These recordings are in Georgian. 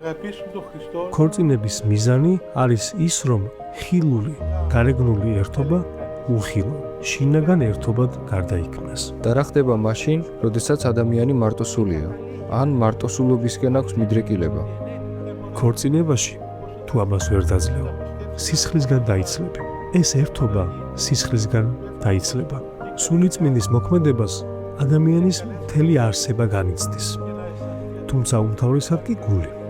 ქორწინების მიზანი არის ის, რომ ხილული, გარეგნული ერთობა უხილო, შინაგან ერთობად გარდაიქმნას. და რა ხდება მაშინ, როდესაც ადამიანი მარტოსულია, ან მარტოსულობისკენ აქვს მიდრეკილება? ქორწინებაში თუ ამას ვერ დაძლევ, სისხლისგან დაიცლები. ეს ერთობა სისხლისგან დაიცლება. სულიწმინდის მოქმედებას ადამიანის მთელი არსება განიცდის. თუმცა უმთავრესად კი გული.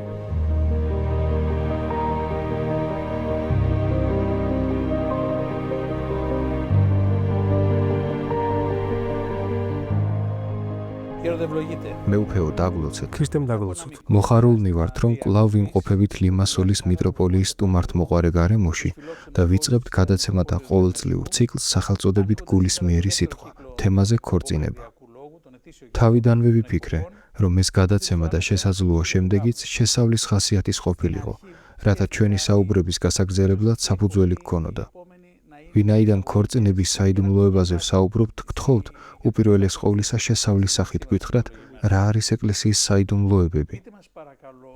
მეუფეო დაგლოცეთ. ქრისტემ დაგლოცოთ. მოხარულნი ვართ, რომ კვლავ ვიმყოფებით ლიმასოლის მიტროპოლიის სტუმართმოყვარე გარემოში და ვიწყებთ გადაცემათა ყოველწლიურ ციკლს სახელწოდებით გულისმიერი სიტყვა, თემაზე ქორწინება. თავიდანვე ვიფიქრე, რომ ეს გადაცემა და შესაძლოა შემდეგიც შესავლის ხასიათის ყოფილიყო, რათა ჩვენი საუბრების გასაგრძელებლად საფუძველი გქონოდა. ვინაიდან ქორწინების საიდუმლოებაზე ვსაუბრობთ, გთხოვთ, უპირველეს ყოვლისა შესავლის სახით გვითხრათ, რა არის ეკლესიის საიდუმლოებები.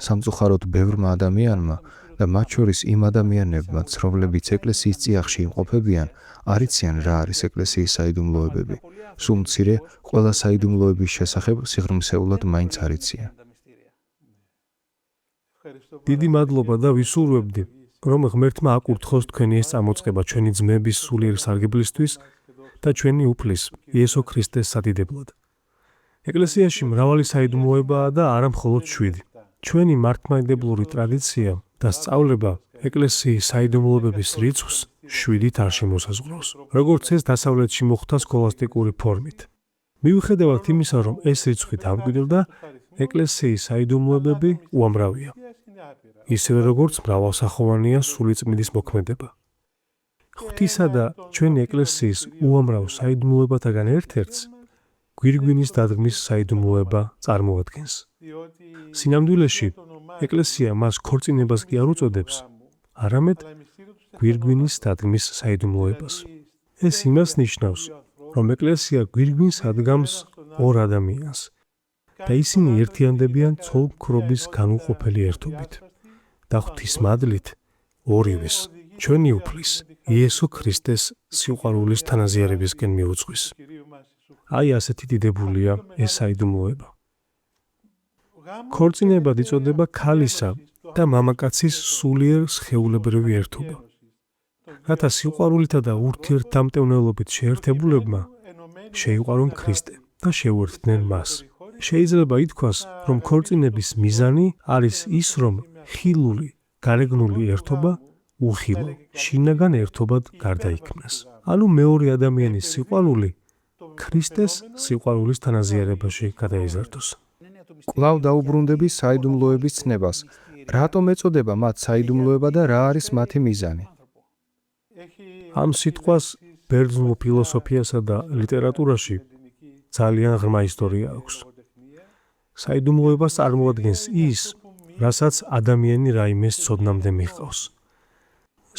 სამწუხაროდ ბევრმა ადამიანმა და მათ შორის იმ ადამიანებმაც, რომლებიც ეკლესიის წიაღში იმყოფებიან, არ იციან რა არის ეკლესიის საიდუმლოებები. სულ მცირე ყველა საიდუმლოების შესახებ სიღრმისეულად მაინც არ იციან. დიდი მადლობა და ვისურვებდი, რომ ღმერთმა აკურთხოს თქვენი ეს წამოწყება ჩვენი ძმების სულიერ სარგებლისთვის და ჩვენი უფლის იესო ქრისტეს სადიდებლად. ეკლესიაში მრავალი საიდუმლოებაა და არა მხოლოდ 7. ჩვენი მართლმადიდებლური ტრადიცია და სწავლება ეკლესიის საიდუმლოებების რიცხვს 7-ით არ შემოსაზღვრავს, როგორც ეს დასავლეთში მოხდა სქოლასტიკური ფორმით. მიუხედავად იმისა, რომ ეს რიცხვი დამკვიდრდა, ეკლესიის საიდუმლოებები უამრავია. ისევე როგორც მრავალსახოვანია სულიწმინდის მოქმედება. ღვთისა და ჩვენი ეკლესიის უამრავ საიდუმლოებათაგან ერთ-ერთს გვირგვინის დადგმის საიდუმლოება წარმოადგენს. სინამდვილეში ეკლესია მას ქორწინებას კი არ უწოდებს, არამედ გვირგვინის დადგმის საიდუმლოებას. ეს იმას ნიშნავს, რომ ეკლესია გვირგვინს ადგამს ორ ადამიანს და ისინი ერთიანდებიან ცოლ-მქრობის განუყოფელი ერთობით. და ღვთის მადლით ორივეს ჩვენი უფლის იესო ქრისტეს სიყვარულის თანაზიარებისკენ მიუძღვის. აი ასეთი დიდებულია ეს საიდუმლოება. ქორწინებად იწოდება ქალისა და მამაკაცის სულიერ სხეულებრივი ერთობა. რათა სიყვარულითა და ურთიერთდამტევნელობით შეერთებულებმა შეიყვარონ ქრისტე და შეუერთდნენ მას. შეიძლება ითქვას, რომ ქორწინების მიზანი არის ის, რომ ხილული, გარეგნული ერთობა უხილო, შინაგან ერთობად გარდაიქმნას. ანუ მეორე ადამიანის სიყვარული ქრისტეს სიყვარულის თანაზიარებაში გადაიზარდოს. კვლავ დაუბრუნდები საიდუმლოების ცნებას. რატომ ეწოდება მათ საიდუმლოება და რა არის მათი მიზანი? ამ სიტყვას ბერძნულ ფილოსოფიასა და ლიტერატურაში ძალიან ღრმა ისტორია აქვს. საიდუმლოებას წარმოადგენს ის, რასაც ადამიანი რაიმეს ცოდნამდე მიჰყავს.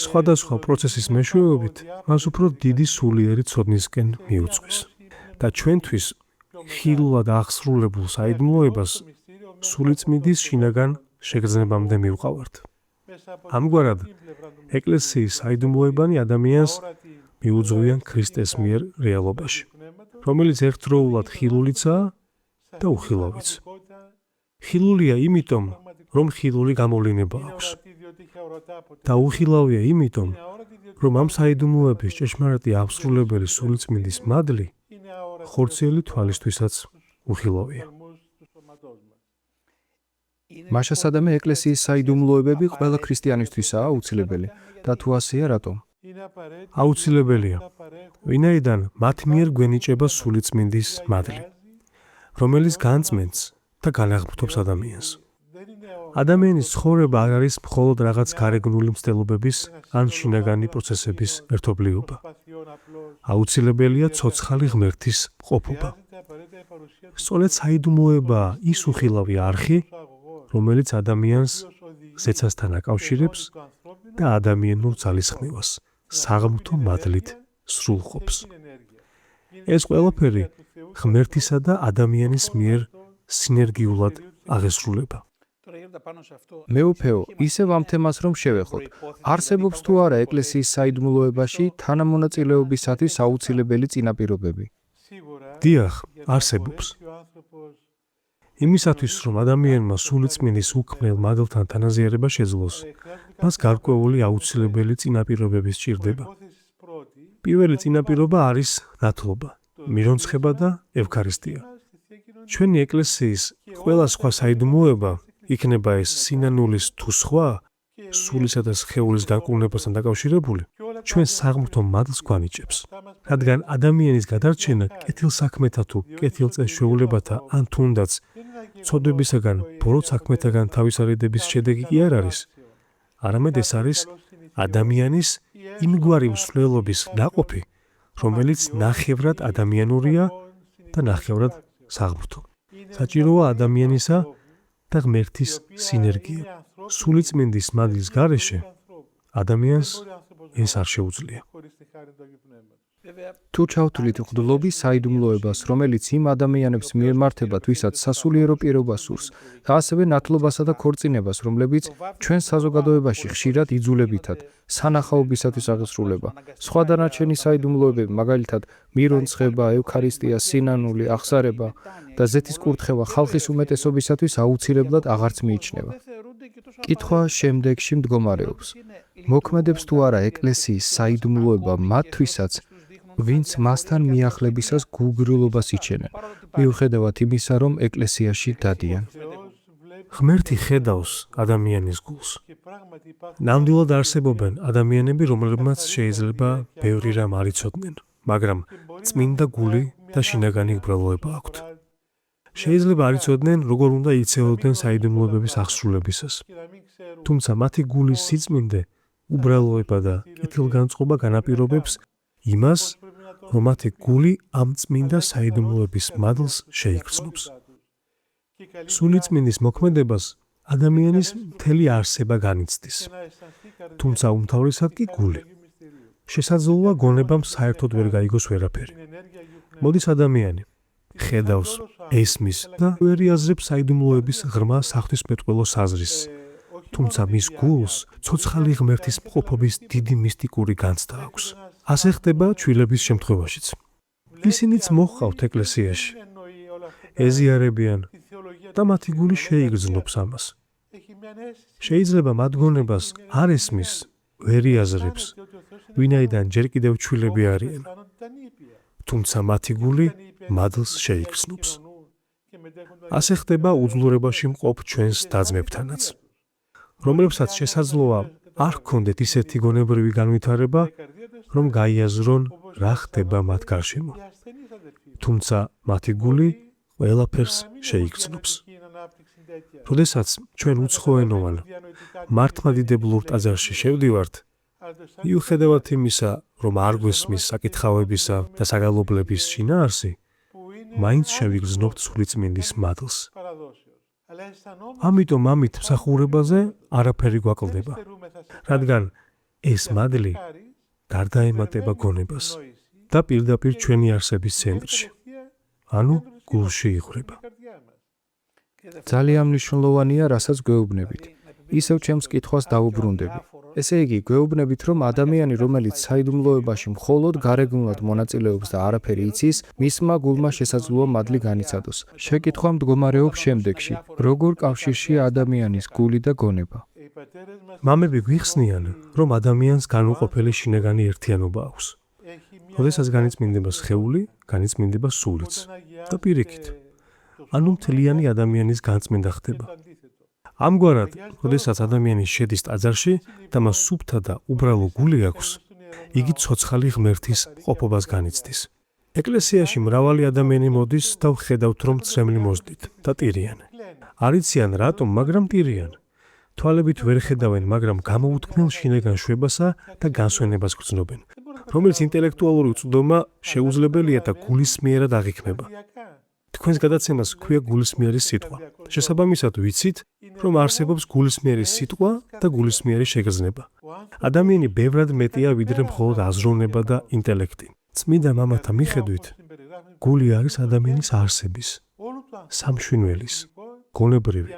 სხვადასხვა პროცესის მეშვეობით მას უფრო დიდი სულიერი ცოდნისკენ მიუძღვის. და ჩვენთვის ხილულად აღსრულებულ საიდუმლოებას სულიწმინდის შინაგან შეგრძნებამდე მივყავართ. ამგვარად, ეკლესიის საიდუმლოებანი ადამიანს მიუძღვიან ქრისტეს მიერ რეალობაში, რომელიც ერთდროულად ხილულიცაა და უხილავიც. ხილულია იმიტომ, რომ ხილული გამოვლინება აქვს. და უხილავია იმიტომ, რომ ამ საიდუმლოების ჭეშმარიტი აღსრულებელი სულიწმინდის მადლი ხორციელი თვალისთვისაც უხილავია. მაშასადამე ეკლესიის საიდუმლოებები ყველა ქრისტიანისთვისაა აუცილებელი და თუ ასეა, რატომ? აუცილებელია, ვინაიდან მათ მიერ გვენიჭება სულიწმინდის მადლი, რომელიც განწმენს და განაღმრთობს ადამიანს. ადამიანის ცხოვრება არ არის მხოლოდ რაღაც გარეგნული მცდელობების ან შინაგანი პროცესების ერთობლიობა. აუცილებელია ცოცხალი ღმერთის ყოფობა. სწორედ საიდუმლოებაა ის უხილავი არხი, რომელიც ადამიანს ზეცასთან აკავშირებს და ადამიანურ ძალისხმევას საღმრთო მადლით სრულყოფს. ეს ყველაფერი ღმერთისა და ადამიანის მიერ სინერგიულად აღესრულება. მეუფეო, ისევ ამ თემას რომ შევეხოთ. არსებობს თუ არა ეკლესიის საიდუმლოებაში თანამონაწილეობისათვის აუცილებელი წინაპირობები? დიახ, არსებობს. იმისათვის, რომ ადამიანმა სულიწმინდის უქმნელ მადლთან თანაზიარება შეძლოს, მას გარკვეული აუცილებელი წინაპირობები სჭირდება. პირველი წინაპირობა არის ნათლობა, მირონცხება და ევქარისტია. ჩვენი ეკლესიის ყველა სხვა საიდუმლოება, იქნება ეს სინანულის თუ სხვა, სულისა და სხეულის განკურნებასთან დაკავშირებული, ჩვენ საღმრთო მადლს გვანიჭებს. რადგან ადამიანის გადარჩენა კეთილსაქმეთა თუ კეთილწესშეულებათა ან თუნდაც ცოდვებისაგან ბოროტ საქმეთაგან თავისარიდების შედეგი კი არ არის, არამედ ეს არის ადამიანის იმგვარი მსვლელობის ნაყოფი, რომელიც ნახევრად ადამიანურია და ნახევრად საღმრთო. საჭიროა ადამიანისა და ღმერთის სინერგია. სულიწმინდის მადლის გარეშე ადამიანს ეს არ შეუძლია. თუ ჩავთვლით მღვდლობის საიდუმლოებას, რომელიც იმ ადამიანებს მიემართება, ვისაც სასულიერო პირობა სურს, და ასევე ნათლობასა და ქორწინებას, რომლებიც ჩვენ საზოგადოებაში ხშირად იძულებითად სანახაობისათვის აღესრულება. სხვა დანარჩენი საიდუმლოებები, მაგალითად, მირონცხება, ევქარისტია, სინანული, აღზარება და ზეთის კურთხევა ხალხის უმეტესობისათვის აუცილებლად აღარც მიიჩნევა. კითხვა შემდეგში მდგომარეობს. მოქმედებს თუ არა ეკლესიის საიდუმლოება მათთვისაც, ვინც მასთან მიახლებისას გულგრილობას იჩენენ, მიუხედავად იმისა, რომ ეკლესიაში დადიან. ღმერთი ხედავს ადამიანის გულს. ნამდვილად არსებობენ ადამიანები, რომლებმაც შეიძლება ბევრი რამ არ იცოდნენ, მაგრამ წმინდა გული და შინაგანი უბრალოება აქვთ. შეიძლება არ იცოდნენ, როგორ უნდა იცეოდნენ საიდუმლოებების აღსრულებისას. თუმცა მათი გულის სიწმინდე, უბრალოება და კეთილგანწყობა განაპირობებს იმას, რომ მათი გული ამ წმინდა საიდუმლოების მადლს შეიგრძნობს. სულიწმინდის მოქმედებას ადამიანის მთელი არსება განიცდის. თუმცა უმთავრესად კი გული. შესაძლოა გონებამ საერთოდ ვერ გაიგოს ვერაფერი. მოდის ადამიანი ხედავს, ესმის და ვერ იაზრებს საიდუმლოების ღრმა საღვთისმეტყველო საზრისს. თუმცა მის გულს ცოცხალი ღმერთის მყოფობის დიდი მისტიკური განცდა აქვს. ასე ხდება ჩვილების შემთხვევაშიც. ისინიც მოჰყავთ ეკლესიაში. ეზიარებიან და მათი გული შეიგრძნობს ამას. შეიძლება მათ გონებას არ ესმის, ვერ იაზრებს, ვინაიდან ჯერ კიდევ ჩვილები არიან. თუმცა მათი გული მადლს შეიგრძნობს. ასე ხდება უძლურებაში მყოფ ჩვენს და-ძმებთანაც, რომლებსაც შესაძლოა არ ჰქონდეთ ისეთი გონებრივი განვითარება, რომ გაიაზრონ რა ხდება მათ გარშემო. თუმცა მათი გული ყველაფერს შეიგრძნობს. როდესაც ჩვენ უცხოენოვან მართლმადიდებლურ ტაძარში შევდივართ, მიუხედავად იმისა, რომ არ გვესმის საკითხავებისა და საგალობლების შინაარსი, მაინც შევიგრძნობთ სულიწმინდის მადლს. ამიტომ ამით მსახურებაზე არაფერი გვაკლდება, რადგან ეს მადლი გარდაემატება გონებას და პირდაპირ ჩვენი არსების ცენტრში, ანუ გულში იღვრება. ძალიან მნიშვნელოვანია, რასაც გვეუბნებით. ისევ ჩემს კითხვას დაუბრუნდები. ესე იგი, გვეუბნებით, რომ ადამიანი, რომელიც საიდუმლოებაში მხოლოდ გარეგნულად მონაწილეობს და არაფერი იცის, მისმა გულმა შესაძლოა მადლი განიცადოს. შეკითხვა მდგომარეობს შემდეგში: როგორ კავშირშია ადამიანის გული და გონება? მამები გვიხსნიან, რომ ადამიანს განუყოფელი შინაგანი ერთიანობა აქვს. როდესაც განიწმინდება სხეული, განიწმინდება სულიც და პირიქით, ანუ მთლიანი ადამიანის განწმენდა ხდება. ამგვარად, როდესაც ადამიანი შედის ტაძარში და მას სუფთა და უბრალო გული აქვს, იგი ცოცხალი ღმერთის მყოფობას განიცდის. ეკლესიაში მრავალი ადამიანი მოდის და ვხედავთ, რომ წრემლი მოსდით და ტირიან. არ იციან რატომ, მაგრამ ტირიან. თვალებით ვერ ხედავენ, მაგრამ გამოუთქმელ შინაგან შვებასა და განსვენებას გრძნობენ, რომელიც ინტელექტუალური უწვდომა შეუძლებელია და გულისმიერად აღიქმება. თქვენს გადაცემას ჰქვია გულისმიერი სიტყვა. შესაბამისად ვიცით, რომ არსებობს გულისმიერი სიტყვა და გულისმიერი შეგრძნება. ადამიანი ბევრად მეტია, ვიდრე მხოლოდ აზროვნება და ინტელექტი. წმინდა მამათა მიხედვით, გული არის ადამიანის არსების, სამშვინველის, გონებრივი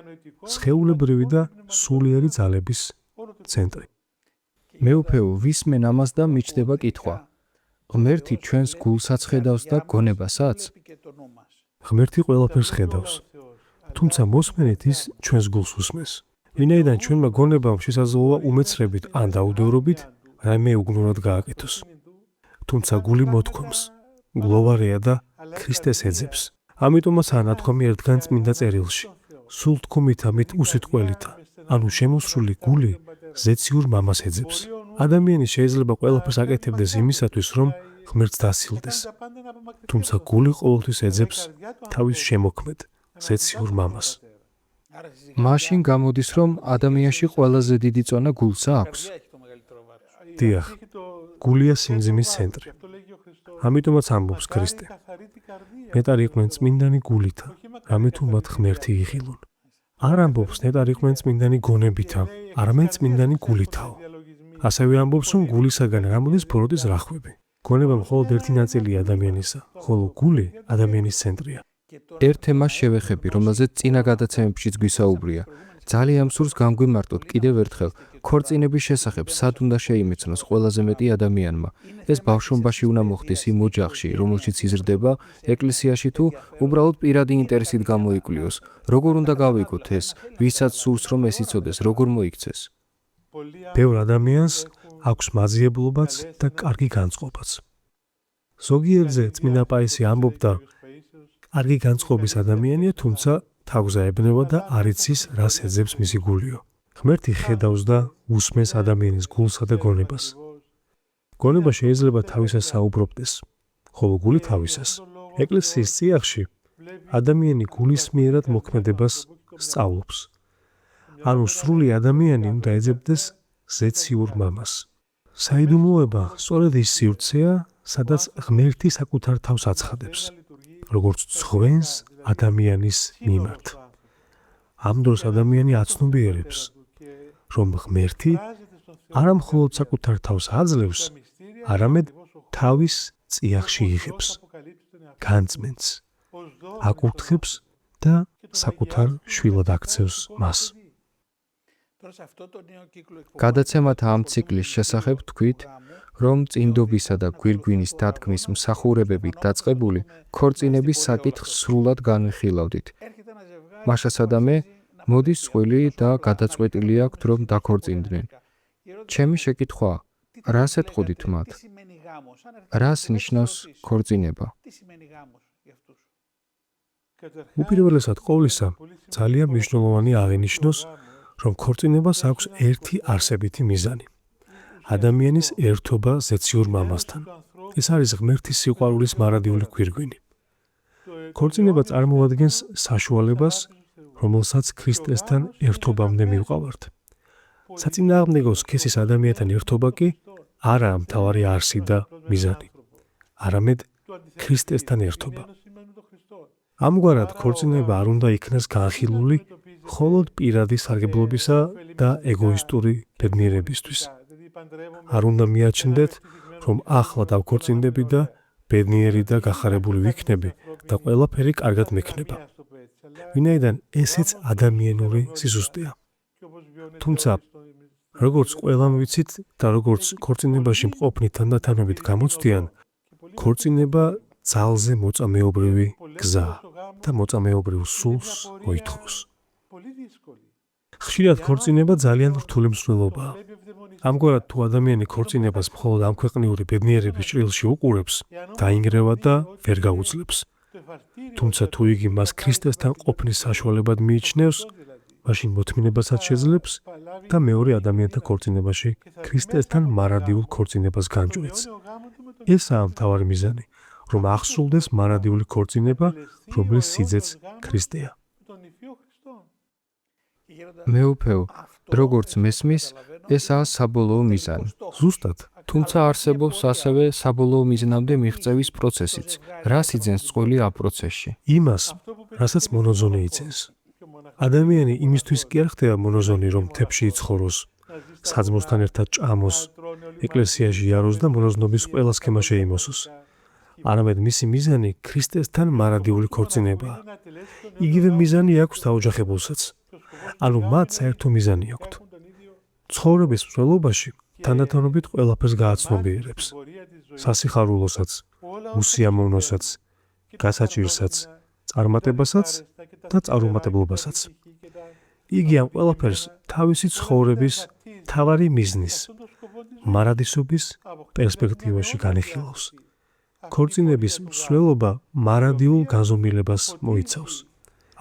სხეულებრივი და სულიერი ძალების ცენტრი. მეუფეო, ვისმენ ამას და მიჩნდება კითხვა. ღმერთი ჩვენს გულსაც ხედავს და გონებასაც? ღმერთი ყველაფერს ხედავს, თუმცა მოსმენით ის ჩვენს გულს უსმენს. ვინაიდან ჩვენმა გონებამ შესაძლოა უმეცრებით ან დაუდევრობით რაიმე უგნურად გააკეთოს. თუმცა გული მოთქვამს, გლოვარია და ქრისტეს ეძებს. ამიტომაც ანათქვამი ერთგან წმინდა წერილში. სულ თქმითა მით უსიტყველითა, ანუ შემოსრული გული ზეციურ მამას ეძებს. ადამიანი შეიძლება ყველაფერს აკეთებდეს იმისათვის, რომ ღმერთს დასილდეს. თუმცა გული ყოველთვის ეძებს თავის შემოქმედ, ზეციურ მამას. მაშინ გამოდის, რომ ადამიანში ყველაზე დიდი წონა გულსა აქვს. დიახ, გულია სიმძიმის ცენტრი. ამიტომაც ამბობს ქრისტე. ნეტარიყვნენ წმინდანი გულითა, რამე თუ მათ ღმერთი იღილონ. არ ამბობს ნეტარიყვნენ წმინდანი გონებითა, არამედ წმინდანი გულითაო. ასევე ამბობს, რომ გულისაგან გამოდის ფოროდის რახვები. გონება მხოლოდ ერთი ნაწილია ადამიანისა, ხოლო გული ადამიანის ცენტრია. ერთ თემას შევეხები, რომელზეც წინა გადაცემებშიც გვისაუბრია. ძალიან სურს განგვიმარტოთ კიდევ ერთხელ ქორწინების შესახებ სად უნდა შეიმეცნოს ყველაზე მეტი ადამიანმა. ეს ბავშვობაში უნდა მოხდეს იმ ოჯახში, რომელშიც იზრდება, ეკლესიაში თუ უბრალოდ პირადი ინტერესით გამოიკვლიოს. როგორ უნდა გავიგოთ ეს, ვისაც სურს რომ ეს იცოდეს, როგორ მოიქცეს? ბევრ ადამიანს აქვს მაძიებლობაც და კარგი განწყობაც. ზოგიერთზე წმინდა პაისი ამბობდა, კარგი განწყობის ადამიანია, თუმცა თავზე ებნევა და არ იცის, რას ეძებს მისი გულიო. ღმერთი ხედავს და უსმენს ადამიანის გულსა და გონებას. გონება შეიძლება თავისას საუბრობდეს, ხოლო გული თავისას. ეკლესიის წიაღში ადამიანი გულის მიერად მოქმედებას სწავლობს. ანუ სრული ადამიანი უნდა ეძებდეს ზეციურ მამას. საიდუმლოება სწორედ ის სივრცეა, სადაც ღმერთი საკუთარ თავს აცხადებს, როგორც ცხვენს ადამიანის მიმართ. ამ დროს ადამიანი აცნობიერებს, რომ ღმერთი არა მხოლოდ საკუთარ თავს აძლევს, არამედ თავის წიაღში იღებს, განწმენს, აკურთხებს და საკუთარ შვილად აქცევს მას. გადაცემათა ამ ციკლის შესახებ თქვით, რომ წინდობისა და გვირგვინის დადგმის მსახურებებით დაწყებული ქორწინების საკითხს სრულად განვიხილავდით. მაშასა და მე მოდის წყვილი და გადაწყვეტილი აქვთ, რომ დაქორწინდნენ. ჩემი შეკითხვაა, რას ეტყოდით მათ? რას ნიშნავს ქორწინება? უპირველესად ყოვლისა, ძალიან მნიშვნელოვანი აღინიშნოს, რომ ქორწინებას აქვს ერთი არსებითი მიზანი. ადამიანის ერთობა ზეციურ მამასთან. ეს არის ღმერთის სიყვარულის მარადიული გვირგვინი. ქორწინება წარმოადგენს საშუალებას, რომელსაც ქრისტესთან ერთობამდე მივყავართ. საწინააღმდეგო სქესის ადამიანთან ერთობა კი არაა მთავარი არსი და მიზანი, არამედ ქრისტესთან ერთობა. ამგვარად ქორწინება არ უნდა იქნას განხილული მხოლოდ პირადი სარგებლობისა და ეგოისტური ბედნიერებისთვის. არ უნდა მიაჩნდეთ, რომ ახლა დავქორწინდები და ბედნიერი და გახარებული ვიქნები და ყველაფერი კარგად მექნება. ვინაიდან ესეც ადამიანური სიზუსტეა. თუმცა, როგორც ყველამ ვიცით და როგორც ქორწინებაში მყოფნი თანდათანობით გამოცდიან, ქორწინება ძალზე მოწამეობრივი გზაა და მოწამეობრივ სულს მოითხოვს. ხშირად ქორწინება ძალიან რთული მსვლელობაა. ამგვარად თუ ადამიანი ქორწინებას მხოლოდ ამქვეყნიური ბედნიერების ჭრილში უყურებს, დაინგრევა და ვერ გაუძლებს. თუმცა თუ იგი მას ქრისტესთან ყოფნის საშუალებად მიიჩნევს, მაშინ მოთმინებასაც შეძლებს და მეორე ადამიანთა ქორწინებაში ქრისტესთან მარადიულ ქორწინებას განჭვრეტს. ესაა მთავარი მიზანი, რომ აღსრულდეს მარადიული ქორწინება, რომლის სიძეც ქრისტეა. მეუფეო, როგორც მესმის, ესაა საბოლოო მიზანი. ზუსტად, თუმცა არსებობს ასევე საბოლოო მიზნამდე მიღწევის პროცესიც. რას იძენს წყვილი ამ პროცესში? იმას, რასაც მონოზონი იძენს. ადამიანი იმისთვის კი არ ხდება მონოზონი, რომ მთებში იცხოვროს, საძმოსთან ერთად ჭამოს, ეკლესიაში იაროს და მონოზნობის ყველა სქემა შეიმოსოს. არამედ მისი მიზანი ქრისტესთან მარადიული ქორწინებაა. იგივე მიზანი აქვს დაოჯახებულსაც. ანუ მათ საერთო მიზანი აქვთ. ცხოვრების მსვლელობაში თანდათანობით ყველაფერს გააცნობიერებს. სასიხარულოსაც, უსიამოვნოსაც, გასაჭირსაც, წარმატებასაც და წარუმატებლობასაც. იგი ამ ყველაფერს თავისი ცხოვრების მთავარი მიზნის, მარადისობის პერსპექტივაში განიხილავს. ქორწინების მსვლელობა მარადიულ განზომილებას მოიცავს.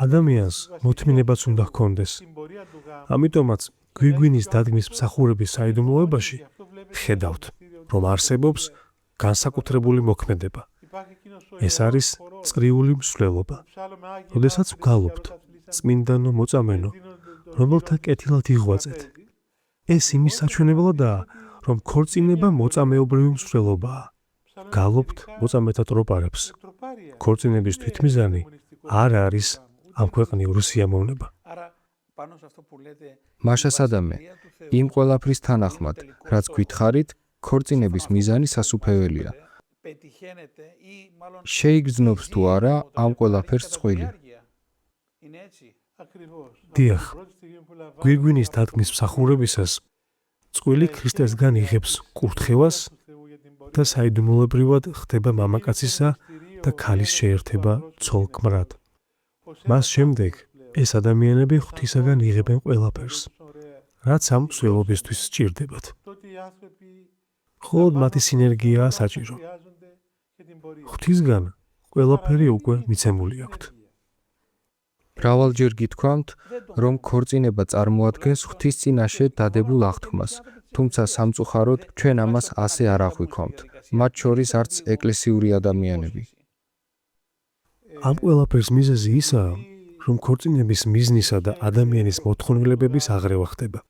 ადამიანს მოთმინებაც უნდა ჰქონდეს. ამიტომაც გვირგვინის დადგმის მსახურების საიდუმლოებაში ხედავთ, რომ არსებობს განსაკუთრებული მოქმედება. ეს არის წრიული მსვლელობა. როდესაც ვგალობთ, წმინდანო მოწამენო, რომელთა კეთილად იღვაწეთ. ეს იმის საჩვენებლადაა, რომ ქორწინება მოწამეობრივი მსვლელობაა. გალობთ მოწამეთა ტროპარებს. ქორწინების თვითმიზანი არ არის ამ ქვეყნიური სიამოვნება. მაშა სადამე, იმ ყველაფრის თანახმად, რაც გითხარით, ქორწინების მიზანი სასუფეველია. შეიგრძნობს თუ არა ამ ყველაფერს წყვილი? დიახ, გვირგვინის დადგმის მსახურებისას წყვილი ქრისტესგან იღებს კურთხევას და საიდუმლოებრივად ხდება მამაკაცისა და ქალის შეერთება ცოლ-ქმრად. მას შემდეგ ეს ადამიანები ღვთისაგან იღებენ ყველაფერს, რაც ამ მსვლელობისთვის სჭირდებათ. მხოლოდ მათი სინერგიაა საჭირო. ღვთისგან ყველაფერი უკვე მიცემული აქვთ. მრავალჯერ გითქვამთ, რომ ქორწინება წარმოადგენს ღვთის წინაშე დადებულ აღთქმას, თუმცა სამწუხაროდ ჩვენ ამას ასე არ აღვიქვამთ, მათ შორის არც ეკლესიური ადამიანები. ამ ყველაფერს მიზეზი ისაა, რომ ქორწინების მიზნისა და ადამიანის მოთხოვნილებების აღრევა ხდება.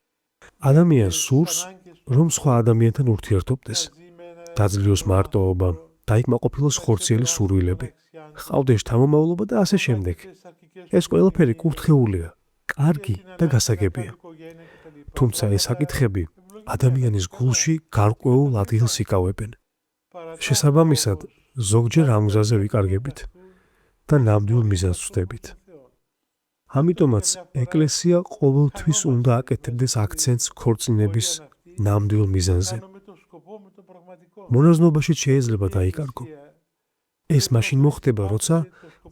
ადამიანს სურს, რომ სხვა ადამიანთან ურთიერთობდეს, დაძლიოს მარტოობა, დაიკმაყოფილოს ხორციელი სურვილები, ჰყავდეს შთამომავლობა და ასე შემდეგ. ეს ყველაფერი კურთხეულია, კარგი და გასაგებია. თუმცა ეს საკითხები ადამიანის გულში გარკვეულ ადგილს იკავებენ. შესაბამისად, ზოგჯერ ამ გზაზე ვიკარგებით და ნამდვილ მიზანს ვხვდებით. ამიტომაც ეკლესია ყოველთვის უნდა აკეთებდეს აქცენტს ქორწინების ნამდვილ მიზანზე. მონაზვნობაში შეიძლება დაიკარგო. ეს მაშინ მოხდება, როცა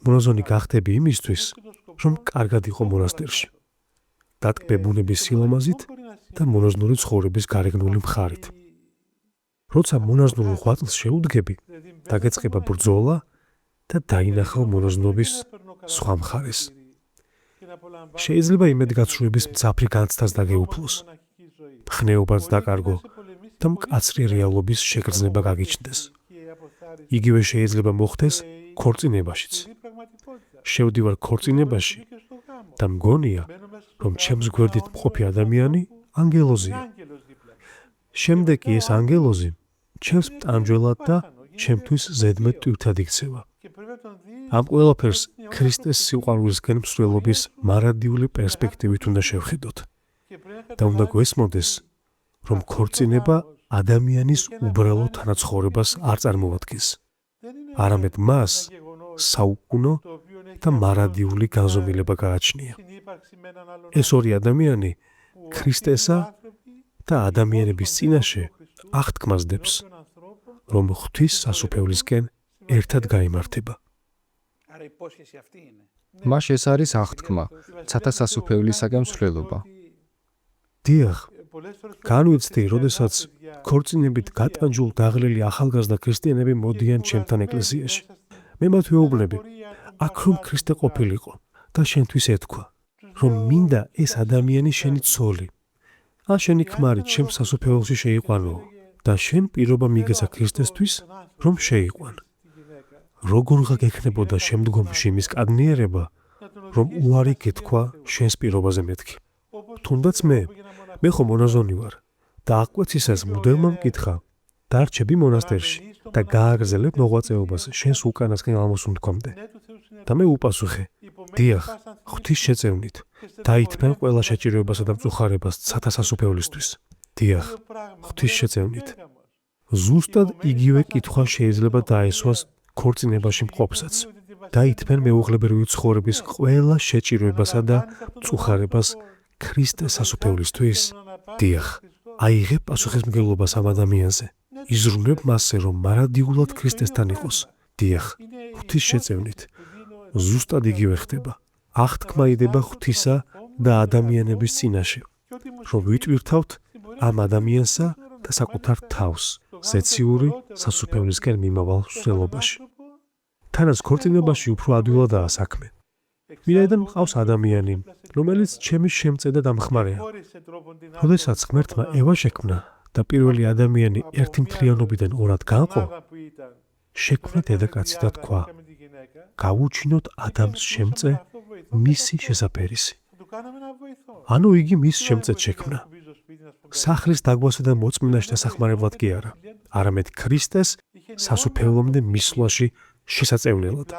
მონაზონი გახდები იმისთვის, რომ კარგად იყო მონასტერში, დატკბე ბუნების სილამაზით და მონაზვნური ცხოვრების გარეგნული მხარით. როცა მონაზვნულ ღვაწლს შეუდგები, დაგეწყება ბრძოლა და დაინახავ მონაზვნობის სხვა მხარეს. შეიძლება იმედგაცრუების მძაფრი განცდას დაგეუფლოს, ხნეობაც დაკარგო და მკაცრი რეალობის შეგრძნება გაგიჩნდეს. იგივე შეიძლება მოხდეს ქორწინებაშიც. შევდივარ ქორწინებაში და მგონია, რომ ჩემს გვერდით მყოფი ადამიანი ანგელოზია. შემდეგ კი ეს ანგელოზი ჩემს მტანჯველად და ჩემთვის ზედმეტ ტვირთად იქცევა. ამ ყველაფერს ქრისტეს სიყვარულისკენ მსვლელობის მარადიული პერსპექტივით უნდა შევხედოთ და უნდა გვესმოდეს, რომ ქორწინება ადამიანის უბრალო თანაცხოვრებას არ წარმოადგენს, არამედ მას საუკუნო და მარადიული განზომილება გააჩნია. ეს ორი ადამიანი ქრისტესა და ადამიანების წინაშე აღთქმას დებს, რომ ღვთის სასუფევლისკენ ერთად გაიმართება. მას ეს არის აღთქმა, ცათა სასუფევლისაგან მსვლელობა. დიახ, განვიცდი, როდესაც ქორწინებით გატანჯულ დაღლილი ახალგაზრდა ქრისტიანები მოდიან ჩემთან ეკლესიაში. მე მათ ვეუბნები, აქ რომ ქრისტე ყოფილიყო და შენთვის ეთქვა, რომ მინდა ეს ადამიანი შენი ცოლი, ან შენი ქმარი ჩემს სასუფეველში შეიყვანო და შენ პირობა მიგეცა ქრისტესთვის, რომ შეიყვან. როგორღა გექნებოდა შემდგომში იმის კადნიერება, რომ უარი გეთქვა შენს პირობაზე მეთქი. თუნდაც მე ხომ მონაზონი ვარ და აღკვეცისას მუდელმა მკითხა, დარჩები მონასტერში და გააგრძელებ მოღვაწეობას შენს უკანასკენ აღმოსუნთქვამდე. და მე უპასუხე, დიახ, ღვთის შეწევნით, დაითმენ ყველა შეჭიროებასა და მწუხარებას ცათა სასუფევლისთვის. დიახ, ღვთის შეწევნით. ზუსტად იგივე კითხვა შეიძლება დაესვას ქორწინებაში მყოფსაც. დაითმენ მეუღლებრივი ცხოვრების ყველა შეჭიროებასა და მწუხარებას ქრისტეს სასუფევლისთვის? დიახ, აიღებ პასუხისმგებლობას ამ ადამიანზე. იზრუნებ მასზე, რომ მარადიულად ქრისტესთან იყოს. დიახ, ღვთის შეწევნით. ზუსტად იგივე ხდება. აღთქმა იდება ღვთისა და ადამიანების წინაშე, რომ ვიტვირთავთ ამ ადამიანსა და საკუთარ თავს ზეციური სასუფევლისკენ მიმავალ მსვლელობაში. თანაც ქორწინებაში უფრო ადვილადაა საქმე. ვინაიდან მყავს ადამიანი, რომელიც ჩემი შემწე და დამხმარეა. როდესაც ღმერთმა ევა შექმნა და პირველი ადამიანი ერთი მთლიანობიდან ორად განყო, შექმნა დედაკაცი და თქვა: გავუჩინოთ ადამიანს შემწე მისი შესაფერისი. ანუ იგი მის შემწედ შექმნა. სახლის დაგვასა და მოწმინდაში დასახმარებლად კი არა, არამედ ქრისტეს სასუფევლომდე მისვლაში შესაწევნელად.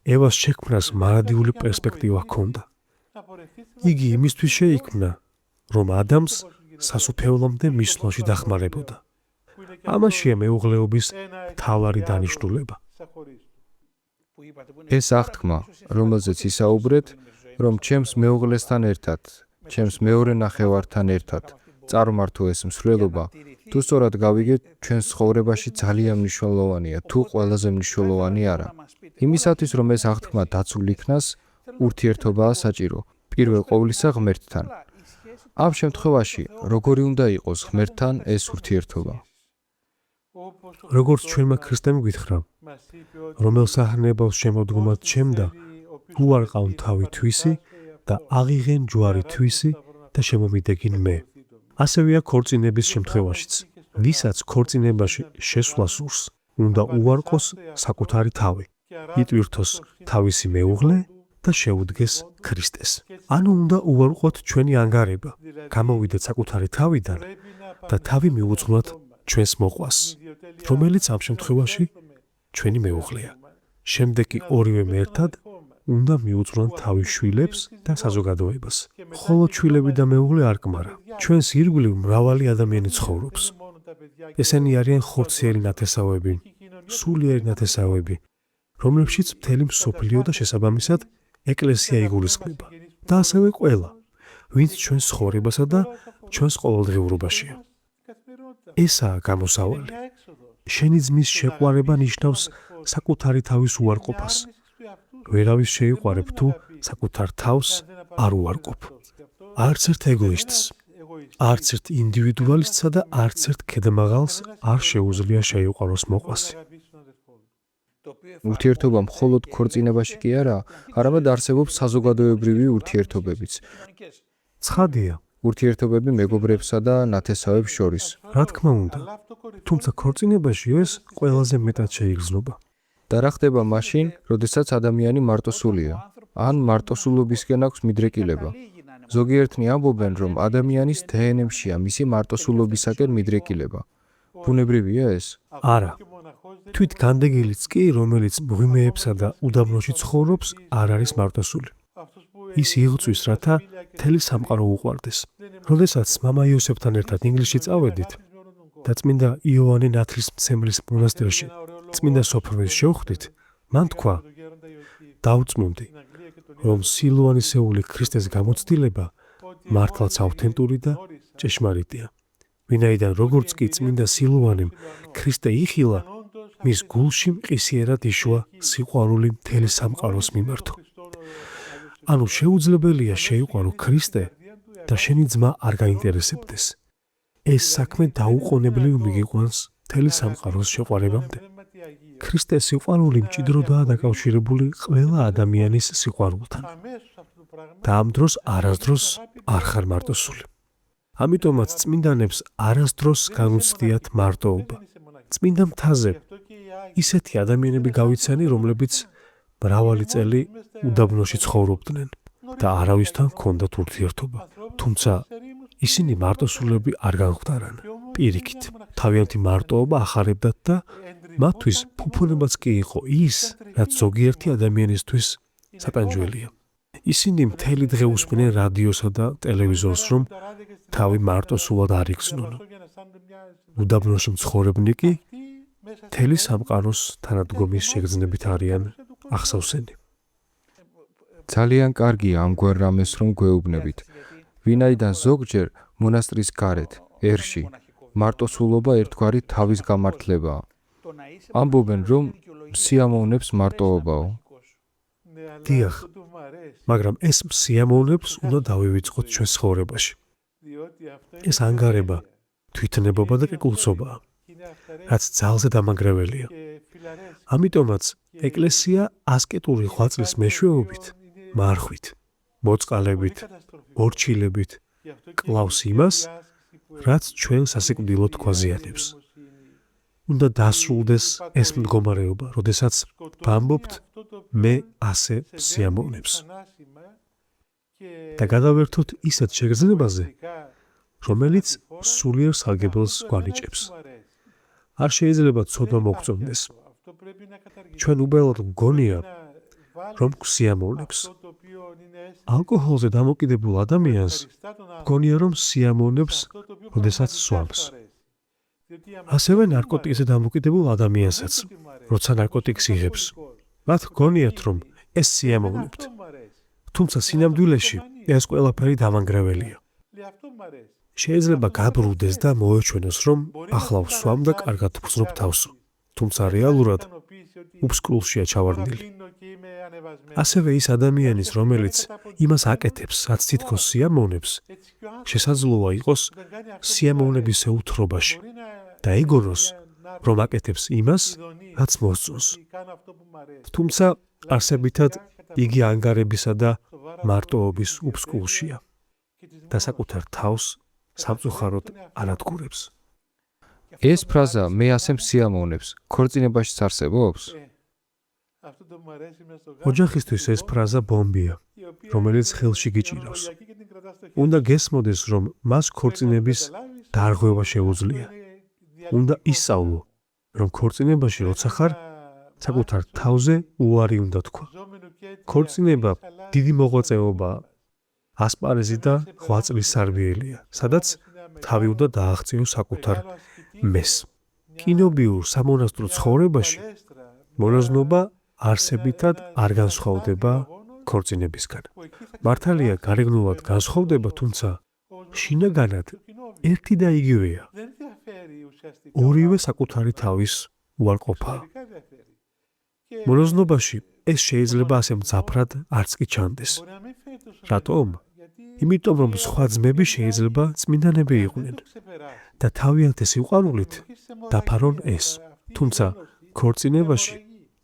ევას შექმნას მარადიული პერსპექტივა ჰქონდა. იგი იმისთვის შეიქმნა, რომ ადამიანს სასუფევლომდე მისვლაში დახმარებოდა. ამაშია მეუღლეობის მთავარი დანიშნულება. ეს აღთქმა, რომელზეც ისაუბრეთ, რომ ჩემს მეუღლესთან ერთად, ჩემს მეორე ნახევართან ერთად წარმართო ეს მსვლელობა, თუ სწორად გავიგეთ, ჩვენს ცხოვრებაში ძალიან მნიშვნელოვანია, თუ ყველაზე მნიშვნელოვანი არა. იმისათვის, რომ ეს აღთქმა დაცულ იქნას, ურთიერთობაა საჭირო, პირველ ყოვლისა ღმერთთან. ამ შემთხვევაში, როგორი უნდა იყოს ღმერთთან ეს ურთიერთობა? როგორც ჩვენმა ქრისტემ გითხრა, რომელ საჰნებავს შემოდგომად ჩემდა, უარ ყავ თავი თვისი და აღიღენ ჯვარი თვისი და შემომიდეგინ მე. ასევეა ქორწინების შემთხვევაშიც. ვისაც ქორწინებაში შესვლა სურს, უნდა უარყოს საკუთარი თავი, იტვირთოს თავისი მეუღლე და შეუდგეს ქრისტეს. ანუ უნდა უარყოთ ჩვენი ანგარება, გამოვიდეთ საკუთარი თავიდან და თავი მიუძღვნათ ჩვენს მოყვას, რომელიც ამ შემთხვევაში ჩვენი მეუღლეა. შემდეგ კი ორივე ერთად უნდა მიუძღვნან თავის შვილებს და საზოგადოებას. ხოლო შვილები და მეუღლე არ კმარა. ჩვენს ირგვლივ მრავალი ადამიანი ცხოვრობს. ესენი არიან ხორციელი ნათესავები, სულიერი ნათესავები, რომლებშიც მთელი მსოფლიო და შესაბამისად ეკლესია იგულისხმება. და ასევე ყველა, ვინც ჩვენს ცხოვრებასა და ჩვენს ყოველდღიურობაშია. ესაა გამოსავალი. შენი ძმის შეყვარება ნიშნავს საკუთარი თავის უარყოფას. ვერავის შეიყვარებ თუ საკუთარ თავს არ უარყოფ. არც ერთ ეგოისტს, არც ერთ ინდივიდუალისტსა და არც ერთ ქედმაღალს არ შეუძლია შეიყვაროს მოყვასი. ურთიერთობა მხოლოდ ქორწინებაში კი არა, არამედ არსებობს საზოგადოებრივი ურთიერთობებიც. ცხადია, ურთიერთობები მეგობრებსა და ნათესავებს შორის. რა თქმა უნდა, თუმცა ქორწინებაში ეს ყველაზე მეტად შეიგრძნობა. და რა ხდება მაშინ, როდესაც ადამიანი მარტოსულია, ან მარტოსულობისკენ აქვს მიდრეკილება. ზოგიერთნი ამბობენ, რომ ადამიანის დნმ-შია მისი მარტოსულობისაკენ მიდრეკილება. ბუნებრივია ეს? არა. თვით განდეგილიც კი, რომელიც მღვიმეებსა და უდაბნოში ცხოვრობს, არ არის მარტოსული. ის იღწვის, რათა მთელი სამყარო უყვარდეს. როდესაც მამა იოსებთან ერთად ინგლისში წავედით და წმინდა იოანე ნათლისმცემლის მონასტერში წმინდა სოფრონის შევხვდით, მან თქვა: დავწმუნდი, რომ სილუანისეული ქრისტეს გამოცდილება მართლაც ავთენტური და ჭეშმარიტია. ვინაიდან როგორც კი წმინდა სილუანემ ქრისტე იხილა, მის გულში მყისიერად იშვა სიყვარული მთელი სამყაროს მიმართო. ანუ შეუძლებელია შეიყვარო ქრისტე და შენი ძმა არ გაინტერესებდეს. ეს საქმე დაუყოვნებლივ მიგიყვანს მთელი სამყაროს შეყვარებამდე. ქრისტეს სიყვარული მჭიდროდაა დაკავშირებული ყველა ადამიანის სიყვარულთან. და ამ დროს არასდროს არ ხარ მარტოსული. ამიტომაც წმინდანებს არასდროს განუცდიათ მარტოობა. წმინდა მთაზე ისეთი ადამიანები გავიცანი, რომლებიც მრავალი წელი უდაბნოში ცხოვრობდნენ და არავისთან ჰქონდათ ურთიერთობა. თუმცა ისინი მარტოსულები არ განხვდარან. პირიქით, თავიანთი მარტოობა ახარებდათ და მათთვის ფუფუნებაც კი იყო ის, რაც ზოგიერთი ადამიანისთვის სატანჯველია. ისინი მთელი დღე უსმენენ რადიოსა და ტელევიზორს, რომ თავი მარტოსულად არ იგრძნონ. უდაბნოში მცხოვრებნი კი მთელი სამყაროს თანადგომის შეგრძნებით არიან ახსავსენი. ძალიან კარგია ამგვარ რამეს რომ გვეუბნებით. ვინაიდან ზოგჯერ მონასტრის გარეთ, ერში, მარტოსულობა ერთგვარი თავის გამართლებაა. ამბობენ, რომ სიამოვნებს მარტოობაო. დიახ, მაგრამ ეს სიამოვნებს უნდა დავივიწყოთ ჩვენ ცხოვრებაში. ეს ანგარება, თვითნებობა და კულსობაა, რაც ძალზე დამანგრეველია. ამიტომაც ეკლესია ასკეტური ღვაწლის მეშვეობით, მარხვით, მოწყალებით, ორჩილებით კლავს იმას, რაც ჩვენ სასიკვდილოდ გვაზიანებს. უნდა დასრულდეს ეს მდგომარეობა, როდესაც ვამბობთ მე ასე სიამოვნებს. და გადავერთოთ ისეთ შეგრძნებაზე, რომელიც სულიერ სარგებელს გვანიჭებს. არ შეიძლება ცოდვა მოგწონდეს. ჩვენ უბრალოდ გგონია, რომ გვსიამოვნებს. ალკოჰოლზე დამოკიდებულ ადამიანს გგონია, რომ სიამოვნებს, როდესაც სვამს. ასევე ნარკოტიკზე დამოკიდებულ ადამიანსაც, როცა ნარკოტიკს იღებს, მათ გგონიათ, რომ ეს სიამოვნებთ. თუმცა სინამდვილეში ეს ყველაფერი დამანგრეველია. შეიძლება გაბრუნდეს და მოეჩვენოს, რომ ახლა ვსვამ და კარგად ვგრძნობ თავს. თუმცა რეალურად უბსკრულშია ჩავარდნილი. ასევე ის ადამიანის, რომელიც იმას აკეთებს, რაც თითქოს სიამოვნებს, შესაძლოა იყოს სიამოვნების უთრობაში და იგონოს, რომ აკეთებს იმას, რაც მოსწონს. თუმცა არსებითად იგი ანგარებისა და მარტოობის უბსკულშია და საკუთარ თავს სამწუხაროდ ანადგურებს. ეს ფრაზა მე ასე სიამოვნებს ქორწინებაში არსებობს? ოჯახისთვის ეს ფრაზა ბომბია, რომელიც ხელში გიჭირავს. უნდა გესმოდეს, რომ მას ქორწინების დარღვევა შეუძლია. უნდა ისწავლო, რომ ქორწინებაში როცა ხარ, საკუთარ თავზე უარი უნდა თქვა. ქორწინება დიდი მოღვაწეობაა, ასპარეზი და ღვაწლის სარბიელია, სადაც თავი უნდა დააღწიოს საკუთარ მეს. კინობიურ სამონასტრო ცხოვრებაში მონაზნობა არსებითად არ განსხვავდება ქორწინებისგან. მართალია გარეგნულად განსხვავდება, თუმცა შინაგანად ერთი და იგივეა. ორივე საკუთარი თავის უარყოფაა. მონაზნობაში ეს შეიძლება ასე მძაფრად არც კი ჩანდეს. რატომ? იმიტომ რომ სხვა ძმები შეიძლება წმინდანები იყვნენ და თავიანთი სიყვარულით დაფარონ ეს. თუმცა ქორწინებაში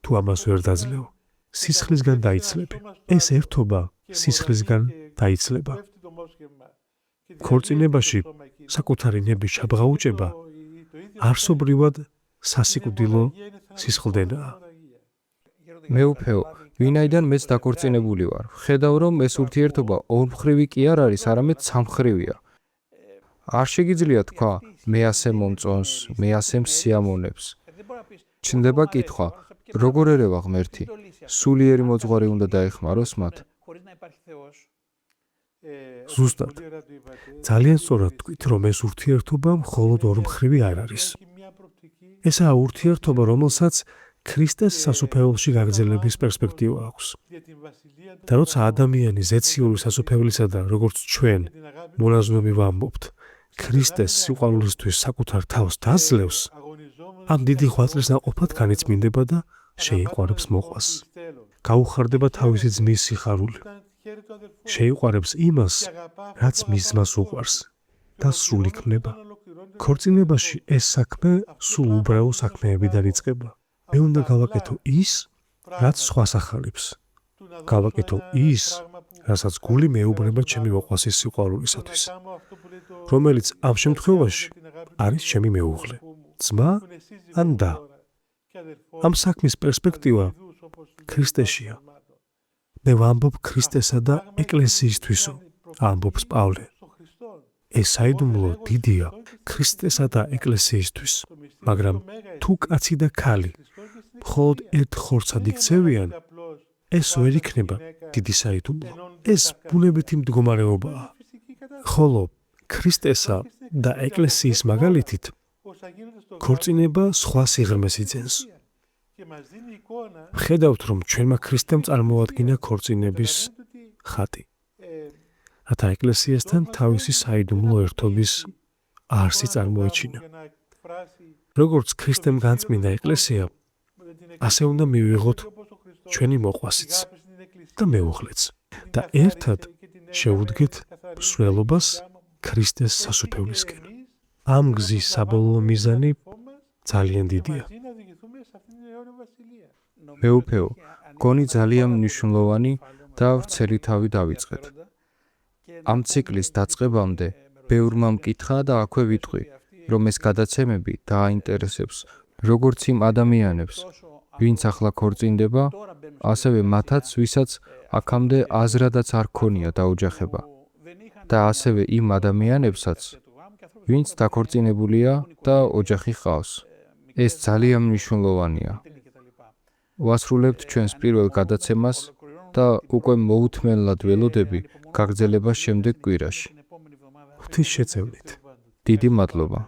თუ ამას ვერ დაძლევ, სისხლისგან დაიცლები. ეს ერთობა სისხლისგან დაიცლება. ქორწინებაში საკუთარი ნების ჩაბღაუჭება არსობრივად სასიკვდილო სისხლდენაა. მეუფეო, ვინაიდან მეც დაქორწინებული ვარ, ხედავ რომ ეს ურთიერთობა ორმხრივი კი არ არის, არამედ სამხრივია. არ შეგიძლია თქვა, მე ასე მომწონს, მე ასე სიამოვნებს. ჩნდება კითხვა, როგორ ერევა ღმერთი? სულიერი მოძღვარი უნდა დაეხმაროს მათ? ზუსტად. ძალიან სწორად თქვით, რომ ეს ურთიერთობა მხოლოდ ორმხრივი არ არის. ესაა ურთიერთობა, რომელსაც ქრისტეს სასუფეველში გაგრძელების პერსპექტივა აქვს. და როცა ადამიანი ზეციური სასუფეველისა და როგორც ჩვენ მონაზვნები ვამბობთ, ქრისტეს სიყვარულისთვის საკუთარ თავს დაძლევს, ამ დიდი ღვაწლის ნაყოფად განიწმინდება და შეიყვარებს მოყვას. გაუხარდება თავისი ძმის სიხარული. შეიყვარებს იმას, რაც მის ძმას უყვარს და სრული იქნება. ქორწინებაში ეს საქმე სულ უბრალო საქმეებიდან იწყება. მე უნდა გავაკეთო ის, რაც სხვას ახალებს. გავაკეთო ის, რასაც გული მეუბნება ჩემი მოყვასის სიყვარულისათვის, რომელიც ამ შემთხვევაში არის ჩემი მეუღლე, ძმა ან და. ამ საქმის პერსპექტივა ქრისტეშია. მე ვამბობ ქრისტესა და ეკლესიისთვისო, ამბობს პავლე. ეს საიდუმლო დიდია ქრისტესა და ეკლესიისთვის, მაგრამ თუ კაცი და ქალი მხოლოდ ერთ ხორცად იქცევიან, ეს ვერ იქნება დიდი საიდუმლო. ეს ბუნებითი მდგომარეობაა. ხოლო ქრისტესა და ეკლესიის მაგალითით ქორწინება სხვა სიღრმეს იძენს. ხედავთ, რომ ჩვენმა ქრისტემ წარმოადგინა ქორწინების ხატი, რათა ეკლესიასთან თავისი საიდუმლო ერთობის არსი წარმოეჩინა. როგორც ქრისტემ განწმინდა ეკლესია, ასე უნდა მივიღოთ ჩვენი მოყვასიც და მეუღლეც და ერთად შევუდგეთ მსვლელობას ქრისტეს სასუფევლისკენ. ამ გზის საბოლოო მიზანი ძალიან დიდია. მეუფეო, გონი ძალიან მნიშვნელოვანი და ვრცელი თავი დავიწყეთ. ამ ციკლის დაწყებამდე ბევრმა მკითხა და აქვე ვიტყვი, რომ ეს გადაცემები დააინტერესებს როგორც იმ ადამიანებს, ვინც ახლა ქორწინდება, ასევე მათაც, ვისაც აქამდე აზრადაც არ ქონია დაოჯახება და ასევე იმ ადამიანებსაც, ვინც დაქორწინებულია და ოჯახი ჰყავს. ეს ძალიან მნიშვნელოვანია. ვასრულებთ ჩვენს პირველ გადაცემას და უკვე მოუთმენლად ველოდები გაგრძელებას შემდეგ კვირაში. ღვთის შეწევნით. დიდი მადლობა.